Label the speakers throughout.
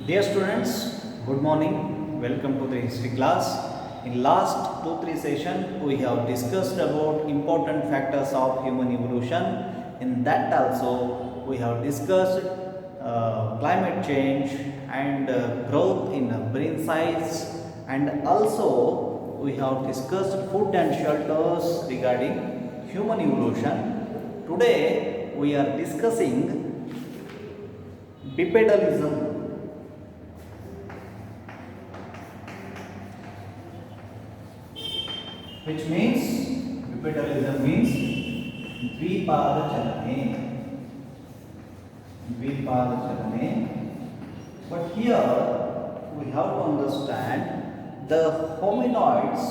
Speaker 1: Dear students, good morning. Welcome to the history class. In last 2-3 session, we have discussed about important factors of human evolution. In that also, we have discussed climate change and growth in brain size, and also we have discussed food and shelters regarding human evolution. Today, we are discussing bipedalism, which means bipedalism means ದ್ವಿಪಾದ ಚಲನೆ. But here we have to understand the hominoids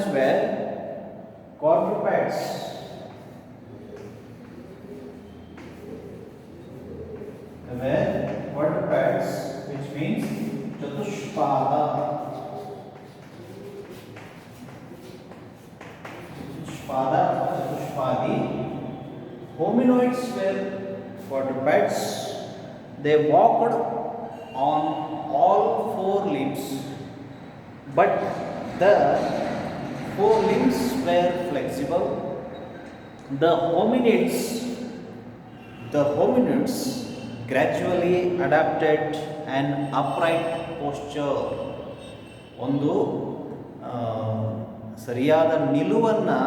Speaker 1: were quadrupeds. Quadrupeds, which means Chatushpadi. Hominoids were quadrupeds. They walked on all four limbs, but the four limbs were flexible. The hominids gradually adapted an upright posture. ಒಂದು ಸರಿಯಾದ ನಿಲುವನ್ನು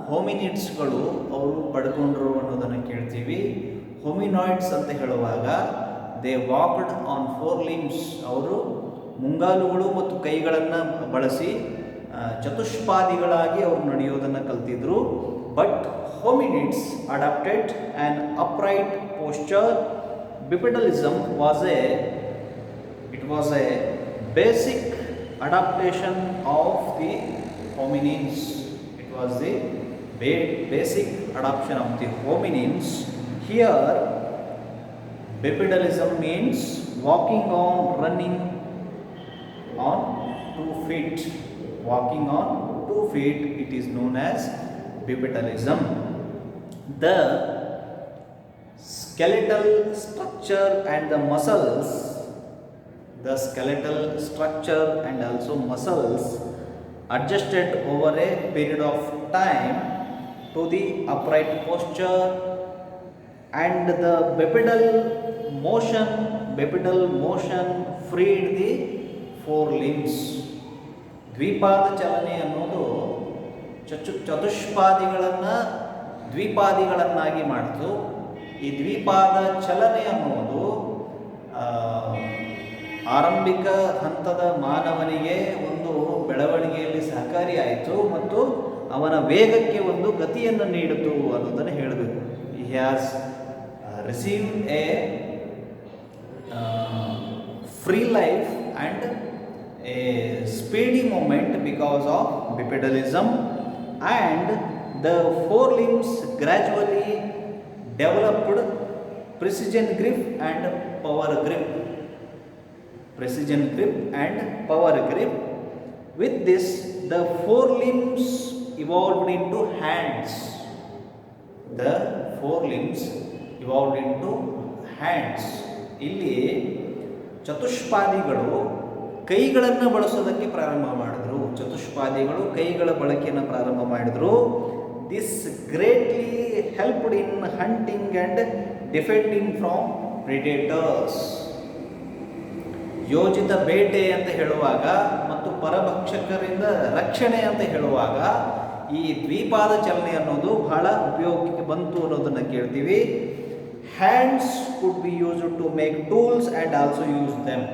Speaker 1: ಹೋಮಿನಿಡ್ಸ್ಗಳು ಅವರು ಪಡ್ಕೊಂಡ್ರು ಅನ್ನೋದನ್ನು ಕೇಳ್ತೀವಿ. Hominoids ಅಂತ ಹೇಳುವಾಗ they walked on four limbs. ಅವರು ಮುಂಗಾಲುಗಳು ಮತ್ತು ಕೈಗಳನ್ನು ಬಳಸಿ ಚತುಷ್ಪಾದಿಗಳಾಗಿ ಅವರು ನಡೆಯೋದನ್ನು ಕಲ್ತಿದ್ರು. But hominids adopted an upright posture. Bipedalism was a basic adaptation of the hominids. It was the basic adaptation of the hominids. Here bipedalism means walking on, running on 2 feet. Walking on 2 feet, it is known as bipedalism. The skeletal structure and the muscles, adjusted over a period of time to the upright posture, and the bipedal motion freed the four limbs. ದ್ವಿಪಾದ ಚಲನೆ ಅನ್ನೋದು ಚತುಷ್ಪಾದಿಗಳನ್ನು ದ್ವಿಪಾದಿಗಳನ್ನಾಗಿ ಮಾಡಿತು. ಈ ದ್ವಿಪಾದ ಚಲನೆ ಅನ್ನೋದು ಆರಂಭಿಕ ಹಂತದ ಮಾನವನಿಗೆ ಒಂದು ಬೆಳವಣಿಗೆಯಲ್ಲಿ ಸಹಕಾರಿಯಾಯಿತು ಮತ್ತು ಅವನ ವೇಗಕ್ಕೆ ಒಂದು ಗತಿಯನ್ನು ನೀಡಿತು ಅನ್ನೋದನ್ನು ಹೇಳಬೇಕು. He has received A free life and a speedy movement because of bipedalism, and the four limbs gradually developed precision grip and power grip. With this, the four limbs evolved into hands. ಇಲ್ಲಿ ಚತುಷ್ಪಾದಿಗಳು ಕೈಗಳನ್ನು ಬಳಸೋದಕ್ಕೆ ಪ್ರಾರಂಭ ಮಾಡಿದ್ರು. ಕೈಗಳ ಬಳಕೆಯನ್ನು ಪ್ರಾರಂಭ ಮಾಡಿದ್ರು. This greatly helped in hunting and defending from predators. ಯೋಜಿತ ಬೇಟೆ ಅಂತ ಹೇಳುವಾಗ ಮತ್ತು ಪರಭಕ್ಷಕರಿಂದ ರಕ್ಷಣೆ ಅಂತ ಹೇಳುವಾಗ ಈ ದ್ವಿಪಾದ ಚಲನೆ ಅನ್ನೋದು ಬಹಳ ಉಪಯೋಗಕ್ಕೆ ಬಂತು ಅನ್ನೋದನ್ನು ಕೇಳ್ತೀವಿ. Hands could be used to make tools and also use them.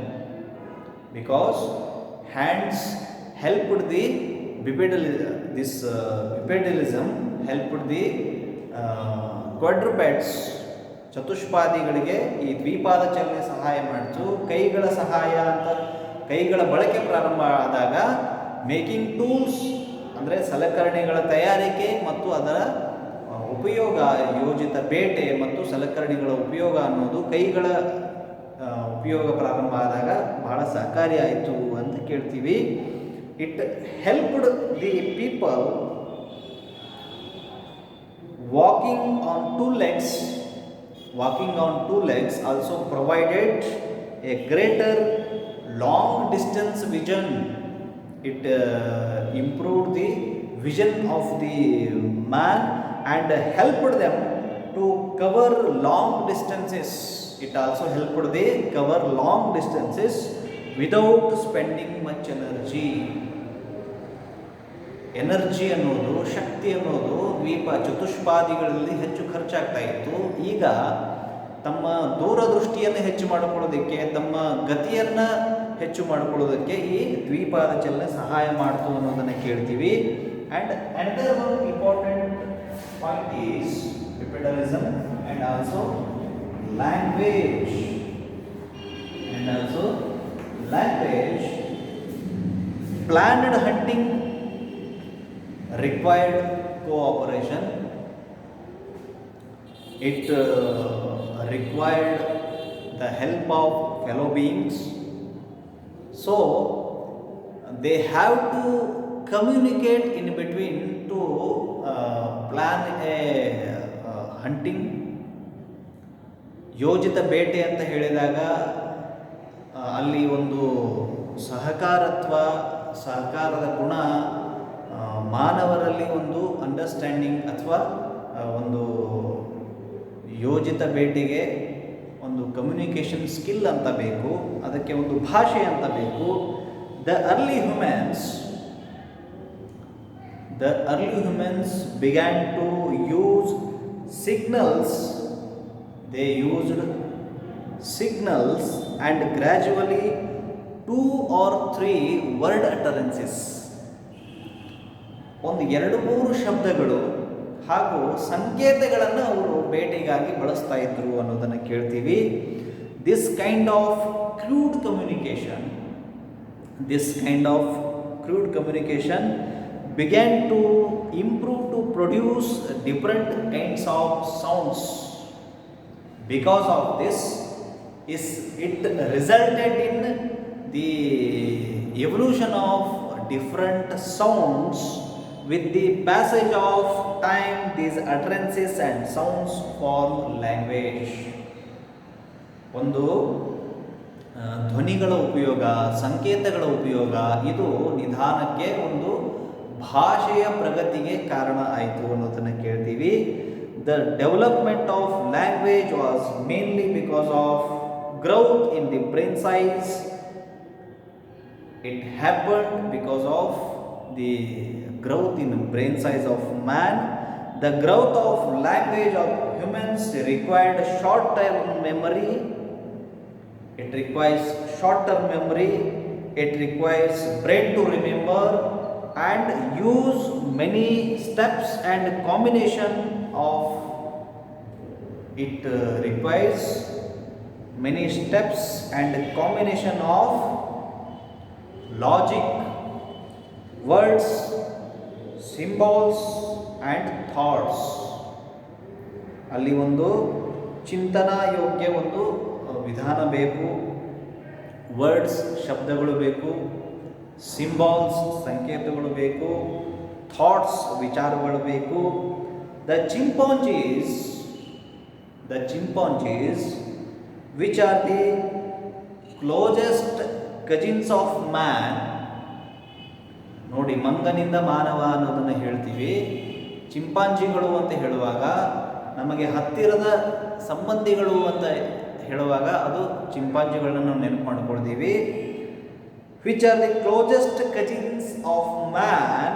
Speaker 1: Because hands helped the bipedalism helped the quadrupeds. ಚತುಷ್ಪಾದಿಗಳಿಗೆ ಈ ದ್ವಿಪಾದ ಚಲನೆ ಸಹಾಯ ಮಾಡಿತು. ಕೈಗಳ ಬಳಕೆ ಪ್ರಾರಂಭ ಆದಾಗ ಮೇಕಿಂಗ್ ಟೂಲ್ಸ್ ಅಂದರೆ ಸಲಕರಣೆಗಳ ತಯಾರಿಕೆ ಮತ್ತು ಅದರ ಉಪಯೋಗ, ಯೋಜಿತ ಬೇಟೆ ಮತ್ತು ಸಲಕರಣೆಗಳ ಉಪಯೋಗ ಅನ್ನೋದು ಕೈಗಳ ಉಪಯೋಗ ಪ್ರಾರಂಭ ಆದಾಗ ಬಹಳ ಸಹಕಾರಿಯಾಯಿತು ಅಂತ ಕೇಳ್ತೀವಿ. It helped the people walking on two legs. Walking on two legs also provided a greater long distance vision. It improved the vision of the man and helped them to cover long distances. It also helped they cover long distances without spending much energy. Energy ಅನ್ನೋದು, ಶಕ್ತಿ ಅನ್ನೋದು ದ್ವೀಪ ಚತುಷ್ಪಾದಿಗಳಲ್ಲಿ ಹೆಚ್ಚು ಖರ್ಚಾಗ್ತಾ ಇತ್ತು. ಈಗ ತಮ್ಮ ದೂರದೃಷ್ಟಿಯನ್ನು ಹೆಚ್ಚು ಮಾಡಿಕೊಳ್ಳೋದಕ್ಕೆ, ತಮ್ಮ ಗತಿಯನ್ನು ಹೆಚ್ಚು ಮಾಡಿಕೊಳ್ಳೋದಕ್ಕೆ ಈ ದ್ವೀಪಾದ ಚಲನೆ ಸಹಾಯ ಮಾಡ್ತು ಅನ್ನೋದನ್ನು ಕೇಳ್ತೀವಿ. And another one important point is bipedalism and also language. Planned hunting required cooperation. It required the help of fellow beings. So they have to communicate in between to plan a hunting. ಯೋಜಿತ ಬೇಟೆ ಅಂತ ಹೇಳಿದಾಗ ಅಲ್ಲಿ ಒಂದು ಸಹಕಾರದ ಗುಣ, ಮಾನವರಲ್ಲಿ ಒಂದು ಅಂಡರ್ಸ್ಟ್ಯಾಂಡಿಂಗ್ ಅಥವಾ ಒಂದು ಯೋಜಿತ ಬೇಟೆಗೆ ಒಂದು ಕಮ್ಯುನಿಕೇಷನ್ ಸ್ಕಿಲ್ ಅಂತ ಬೇಕು, ಅದಕ್ಕೆ ಒಂದು ಭಾಷೆ ಅಂತ ಬೇಕು. The early humans began to use signals. They used signals and gradually 2 or 3 word utterances. ಒಂದು 2-3 ಶಬ್ದಗಳು ಹಾಗೂ ಸಂಕೇತಗಳನ್ನು ಅವರು ಬೇಟೆಗಾಗಿ ಬಳಸ್ತಾ ಇದ್ರು ಅನ್ನೋದನ್ನು ಕೇಳ್ತೀವಿ. This kind of crude communication began to improve to produce different kinds of sounds. Because of this, it resulted in the evolution of different sounds. With the passage of time, these utterances and sounds form language. ಒಂದು ಧ್ವನಿಗಳ ಉಪಯೋಗ, ಸಂಕೇತಗಳ ಉಪಯೋಗ, ಇದು ನಿಧಾನಕ್ಕೆ ಒಂದು ಭಾಷೆಯ ಪ್ರಗತಿಗೆ ಕಾರಣ ಆಯಿತು ಅನ್ನೋದನ್ನು ಕೇಳ್ತೀವಿ. The development of language was mainly because of growth in the brain size. It happened because of the growth in brain size of man. The growth of language of humans required short-term memory. It requires short-term memory. It requires brain to remember and use many steps and combination of. It requires many steps and combination of logic, words, symbols and thoughts. ಅಲ್ಲಿ ಒಂದು ಚಿಂತನಾ ಯೋಗ್ಯ ಒಂದು ವಿಧಾನ ಬೇಕು, words ಶಬ್ದಗಳು ಬೇಕು, symbols ಸಂಕೇತಗಳು ಬೇಕು, ಥಾಟ್ಸ್ ವಿಚಾರಗಳು ಬೇಕು. The chimpanzees which are the closest cousins of man. ನೋಡಿ, ಮಂಗನಿಂದ ಮಾನವ ಅನ್ನೋದನ್ನು ಹೇಳ್ತೀವಿ. ಚಿಂಪಾಂಜಿಗಳು ಅಂತ ಹೇಳುವಾಗ ನಮಗೆ ಹತ್ತಿರದ ಸಂಬಂಧಿಗಳು ಅಂತ ಹೇಳುವಾಗ ಅದು ಚಿಂಪಾಂಜಿಗಳನ್ನು ನಾವು ನೆನಪು ಮಾಡ್ಕೊಳ್ತೀವಿ. Which are the closest Cousins of man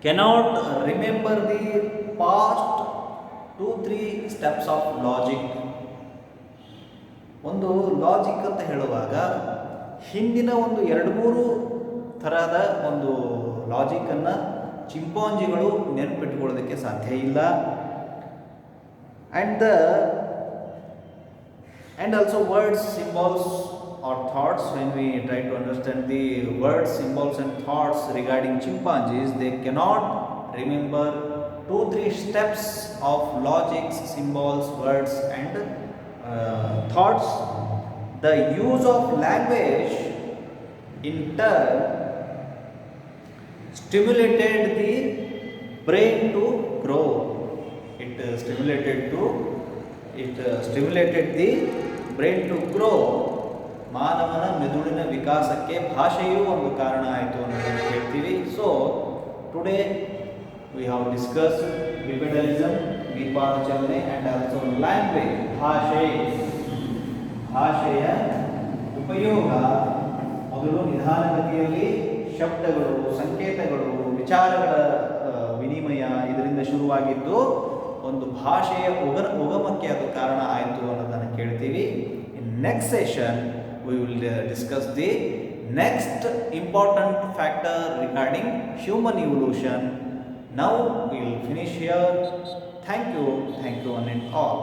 Speaker 1: cannot remember the past 2-3 steps of logic. ಒಂದು ಲಾಜಿಕ್ ಅಂತ ಹೇಳುವಾಗ ಹಿಂದಿನ ಒಂದು 2-3 ಥರದ ಒಂದು ಲಾಜಿಕನ್ನು ಚಿಂಪಾಂಜಿಗಳು ನೆನಪಿಟ್ಕೊಳ್ಳೋದಕ್ಕೆ ಸಾಧ್ಯ ಇಲ್ಲ. and also words, symbols or thoughts. When we try to understand the words, symbols and thoughts regarding chimpanzees, they cannot remember 2-3 steps of logics, symbols, words and thoughts. The use of language in turn stimulated the brain to grow. It stimulated the brain to grow. ಮಾನವನ ಮೆದುಳಿನ ವಿಕಾಸಕ್ಕೆ ಭಾಷೆಯೂ ಒಂದು ಕಾರಣ ಆಯಿತು ಅನ್ನೋದನ್ನು ಹೇಳ್ತೀವಿ. So today we have discuss bipedalism, ವಿಪಾಚಲನೆ ಆ್ಯಂಡ್ ಆಲ್ಸೋ ಲ್ಯಾಂಗ್ವೇಜ್. ಭಾಷೆಯ ಉಪಯೋಗ ಮೊದಲು ನಿಧಾನಗತಿಯಲ್ಲಿ ಶಬ್ದಗಳು, ಸಂಕೇತಗಳು, ವಿಚಾರಗಳ ವಿನಿಮಯ ಇದರಿಂದ ಶುರುವಾಗಿದ್ದು ಒಂದು ಭಾಷೆಯ ಉಗಮಕ್ಕೆ ಅದು ಕಾರಣ ಆಯಿತು ಅನ್ನೋದನ್ನು ಕೇಳ್ತೀವಿ. ಇನ್ next session we will discuss the next important factor regarding human evolution. Now we will finish here. Thank you one and all.